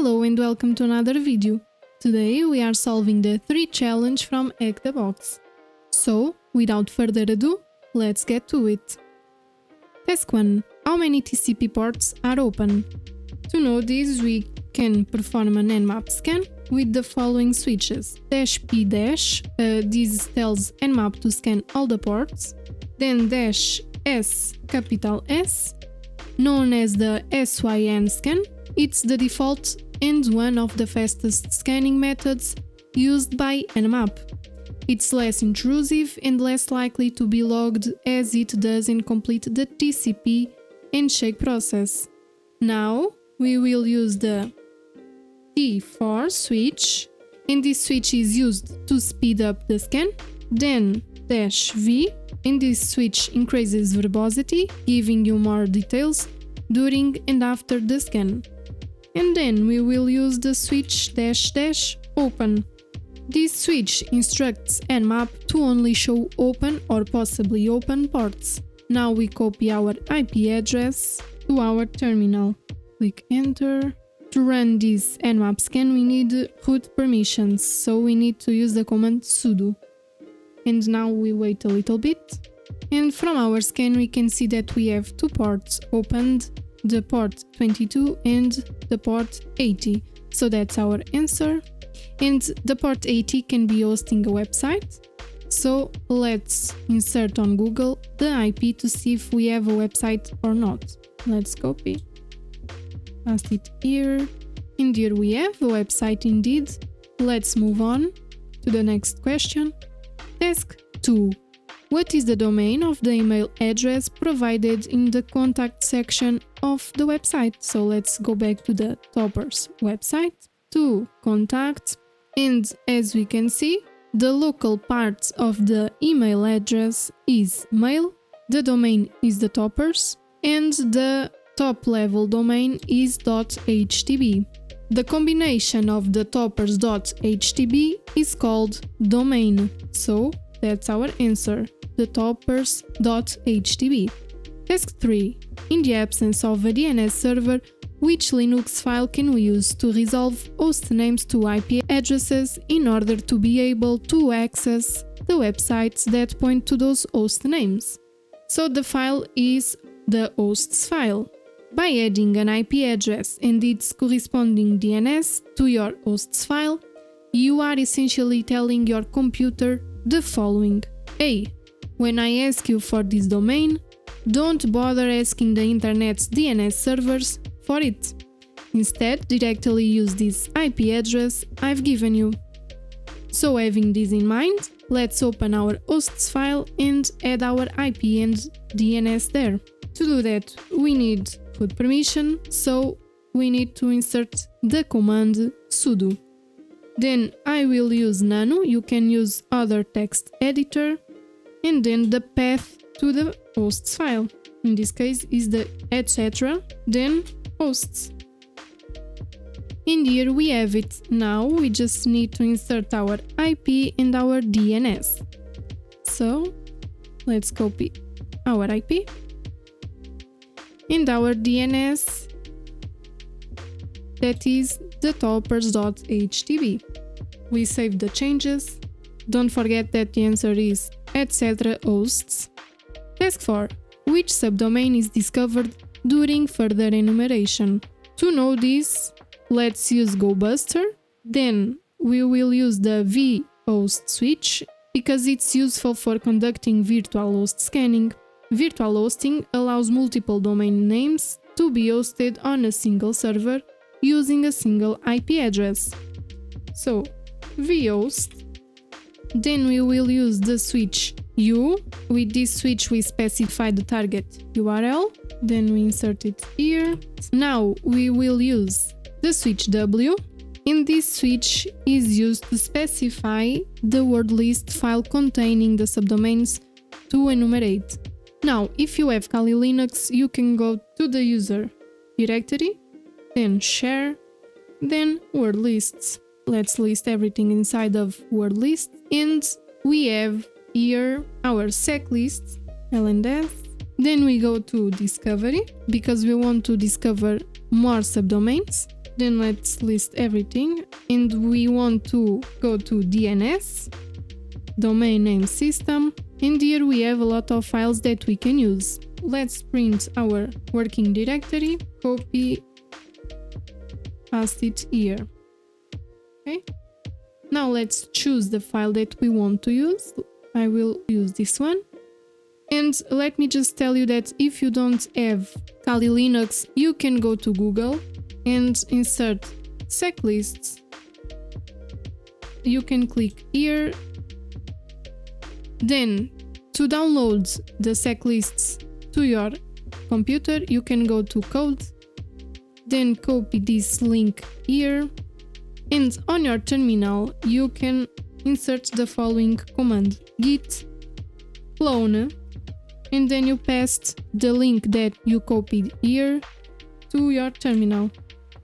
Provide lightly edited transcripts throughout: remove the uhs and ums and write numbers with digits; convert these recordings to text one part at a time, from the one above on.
Hello and welcome to another video. Today we are solving the 3 challenge from Hack the Box. So, without further ado, let's get to it. Task 1. How many TCP ports are open? To know this, we can perform an Nmap scan with the following switches. -p-, this tells Nmap to scan all the ports. Then -s, capital S, known as the SYN scan. It's the default and one of the fastest scanning methods used by Nmap. It's less intrusive and less likely to be logged as it doesn't complete the TCP handshake process. Now we will use the T4 switch, and this switch is used to speed up the scan. Then -V, and this switch increases verbosity, giving you more details during and after the scan. And then we will use the switch -open. This switch instructs Nmap to only show open or possibly open ports. Now we copy our IP address to our terminal. Click enter. To run this Nmap scan we need root permissions, so we need to use the command sudo. And now we wait a little bit. And from our scan we can see that we have 2 ports opened, the port 22 and the port 80. So that's our answer. And the port 80 can be hosting a website. So let's insert on Google the IP to see if we have a website or not. Let's copy, paste it here, and here we have a website indeed. Let's move on to the next question. Task 2. What is the domain of the email address provided in the contact section of the website? So let's go back to the Toppers website, to contacts, and as we can see, the local part of the email address is mail, the domain is the Toppers, and the top level domain is .htb. The combination of the toppers.htb is called domain, so that's our answer, the toppers.htb. Task 3. In the absence of a DNS server, which Linux file can we use to resolve host names to IP addresses in order to be able to access the websites that point to those host names? So the file is the hosts file. By adding an IP address and its corresponding DNS to your hosts file, you are essentially telling your computer the following. A. When I ask you for this domain, don't bother asking the internet's DNS servers for it. Instead, directly use this IP address I've given you. So having this in mind, let's open our hosts file and add our IP and DNS there. To do that, we need root permission, so we need to insert the command sudo. Then I will use nano, you can use other text editor, and then the path to the hosts file. In this case is the etc, then hosts. And here we have it. Now we just need to insert our IP and our DNS. So let's copy our IP and our DNS, that is the toppers.htb. We save the changes. Don't forget that the answer is etc hosts. Task 4. Which subdomain is discovered during further enumeration? To know this, let's use GoBuster. Then we will use the vhost switch because it's useful for conducting virtual host scanning. Virtual hosting allows multiple domain names to be hosted on a single server using a single IP address. So, vhost. Then we will use the switch U. With this switch we specify the target URL, then we insert it here. Now we will use the switch W, and this switch is used to specify the word list file containing the subdomains to enumerate. Now, if you have Kali Linux, you can go to the user directory, then share, then word lists. Let's list everything inside of word list, and we have here our sec list, LNDF. Then we go to discovery, because we want to discover more subdomains. Then let's list everything, and we want to go to DNS, domain name system, and here we have a lot of files that we can use. Let's print our working directory, copy, paste it here. Okay. Now let's choose the file that we want to use. I will use this one. And let me just tell you that if you don't have Kali Linux, you can go to Google and insert secklists. You can click here. Then to download the secklists to your computer, you can go to code, then copy this link here, and on your terminal you can insert the following command: git clone, and then you paste the link that you copied here to your terminal.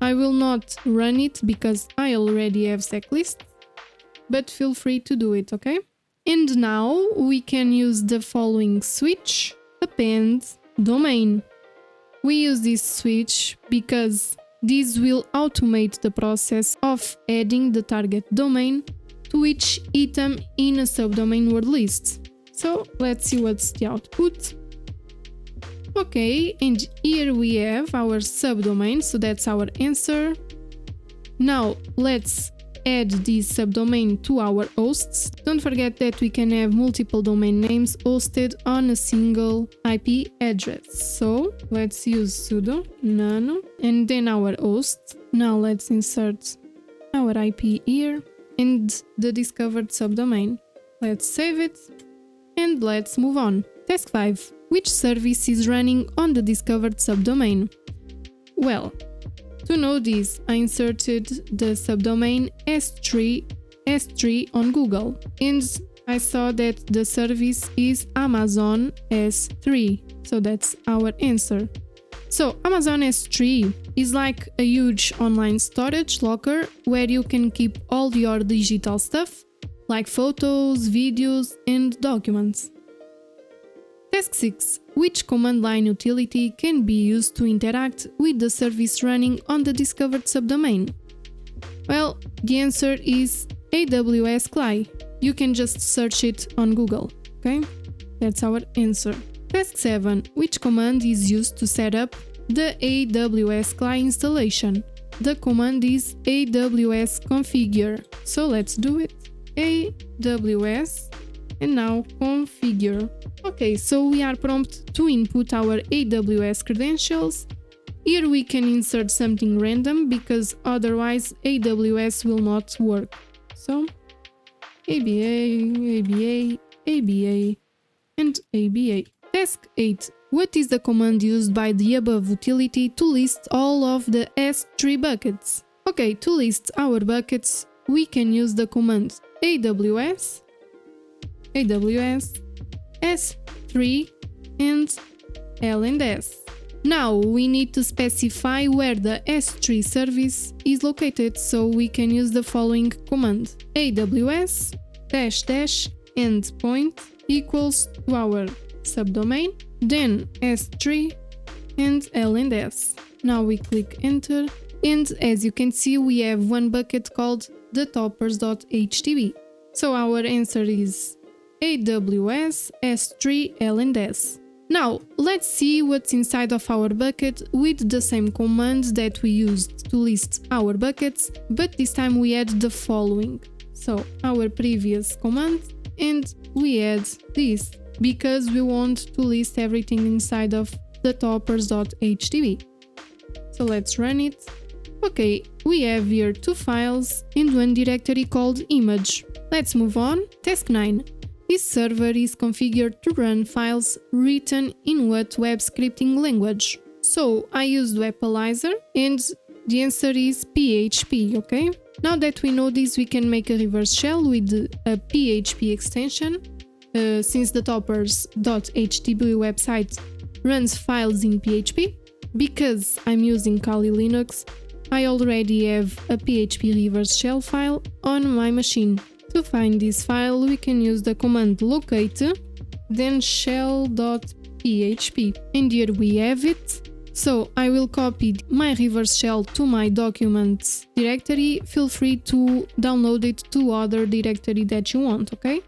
I will not run it because I already have secklists, but feel free to do it, okay? And now we can use the following switch, append domain. We use this switch because this will automate the process of adding the target domain to each item in a subdomain word list. So let's see what's the output. Okay, and here we have our subdomain, so that's our answer. Now let's add this subdomain to our hosts. Don't forget that we can have multiple domain names hosted on a single IP address. So let's use sudo nano and then our host. Now let's insert our IP here and the discovered subdomain. Let's save it and let's move on. Task 5. Which service is running on the discovered subdomain? Well, to know this, I inserted the subdomain 𝒔𝒑 on Google, and I saw that the service is Amazon S3, so that's our answer. So Amazon S3 is like a huge online storage locker where you can keep all your digital stuff, like photos, videos, and documents. Task 6. Which command line utility can be used to interact with the service running on the discovered subdomain? Well, the answer is 𝒂𝒊𝒔𝒕. You can just search it on Google, okay? That's our answer. Task 7. Which command is used to set up the 𝒂𝒊𝒔𝒕 installation? The command is 𝒂𝒊𝒔𝒂𝒊𝒕. So let's do it. 𝒂𝒊𝒔 and now configure. Okay, so we are prompted to input our 𝒂𝒊𝒔 credentials. Here we can insert something random because otherwise 𝒂𝒊𝒔 will not work. So ABA, and ABA. Task 8. What is the command used by the above utility to list all of the S3 buckets? Okay, to list our buckets, we can use the command 𝒂𝒊𝒔 S3 and L and S. Now we need to specify where the S3 service is located, so we can use the following command: 𝒂𝒊𝒔 --endpoint equals to our subdomain, then S3 and L and S. Now we click enter, and as you can see we have one bucket called the toppers.htb. So our answer is 𝒂𝒊𝒔 S3 L and S. Now let's see what's inside of our bucket with the same command that we used to list our buckets, but this time we add the following. So our previous command, and we add this because we want to list everything inside of the toppers.htb. So let's run it. Okay, we have here two files and one directory called image. Let's move on. Task 9. This server is configured to run files written in what web scripting language? So I used Webalizer and the answer is PHP, okay? Now that we know this, we can make a reverse shell with a PHP extension. Since the toppers.htb website runs files in PHP, because I'm using Kali Linux, I already have a PHP reverse shell file on my machine. To find this file, we can use the command locate, then shell.php, and here we have it. So I will copy my reverse shell to my documents directory. Feel free to download it to other directory that you want, okay?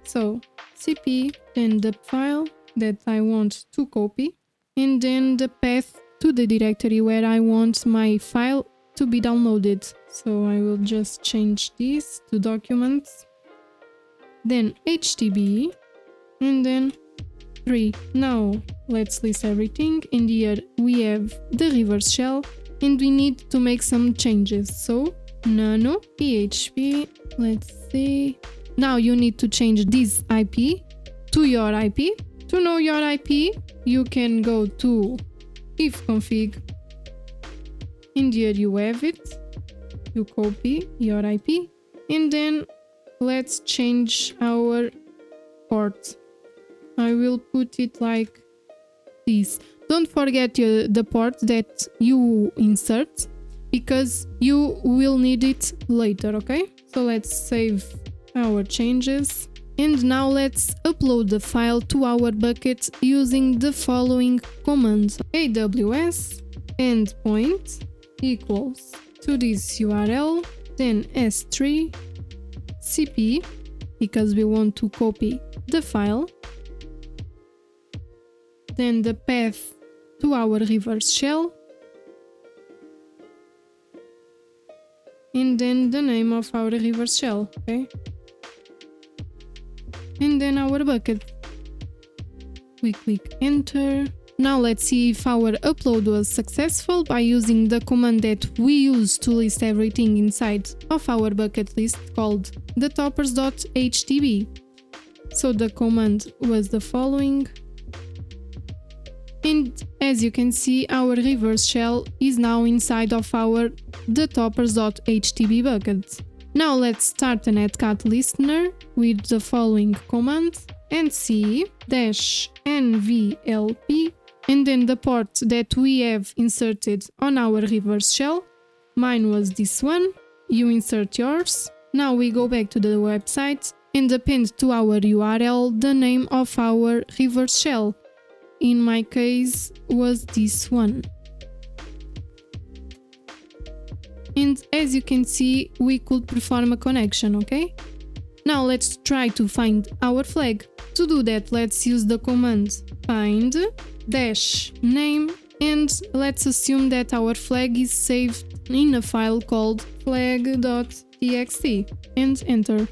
So cp, then the file that I want to copy, and then the path to the directory where I want my file to be downloaded. So I will just change this to documents, then HTTP, and then 3. Now let's list everything. In here we have the reverse shell and we need to make some changes. So nano php, let's see. Now you need to change this IP to your IP. To know your IP, you can go to ifconfig. In here you have it. You copy your IP and then let's change our port. I will put it like this. Don't forget the port that you insert because you will need it later, okay? So let's save our changes. And now let's upload the file to our bucket using the following commands. AWS endpoint equals to this URL, then S3 cp, because we want to copy the file, then the path to our reverse shell, and then the name of our reverse shell, okay? And then our bucket. We click enter. Now let's see if our upload was successful by using the command that we use to list everything inside of our bucket list called 𝒕𝒉𝒊𝒔. So the command was the following. And as you can see, our reverse shell is now inside of our 𝒕𝒉𝒊𝒔 bucket. Now let's start a netcat listener with the following command: nc-nvlp, and then the port that we have inserted on our reverse shell. Mine was this one. You insert yours. Now we go back to the website and append to our URL the name of our reverse shell. In my case was this one. And as you can see, we could perform a connection, okay? Now let's try to find our flag. To do that, let's use the command find -name, and let's assume that our flag is saved in a file called flag.txt and enter.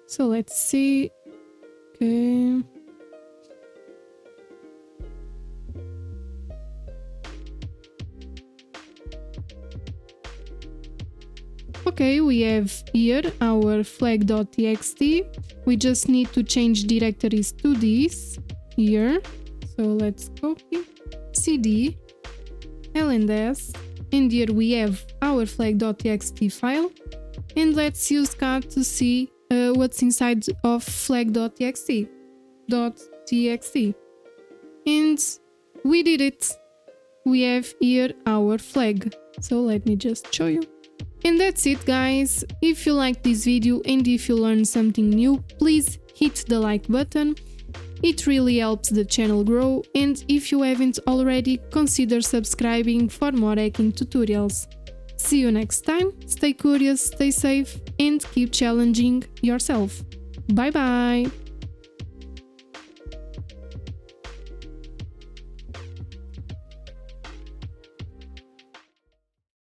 So let's see. Okay. Okay, we have here our flag.txt. We just need to change directories to this here. So let's copy cd l&s, and here we have our flag.txt file. And let's use cat to see what's inside of flag.txt. And we did it. We have here our flag. So let me just show you. And that's it, guys. If you liked this video and if you learned something new, please hit the like button. It really helps the channel grow, and if you haven't already, consider subscribing for more hacking tutorials. See you next time, stay curious, stay safe, and keep challenging yourself. Bye bye!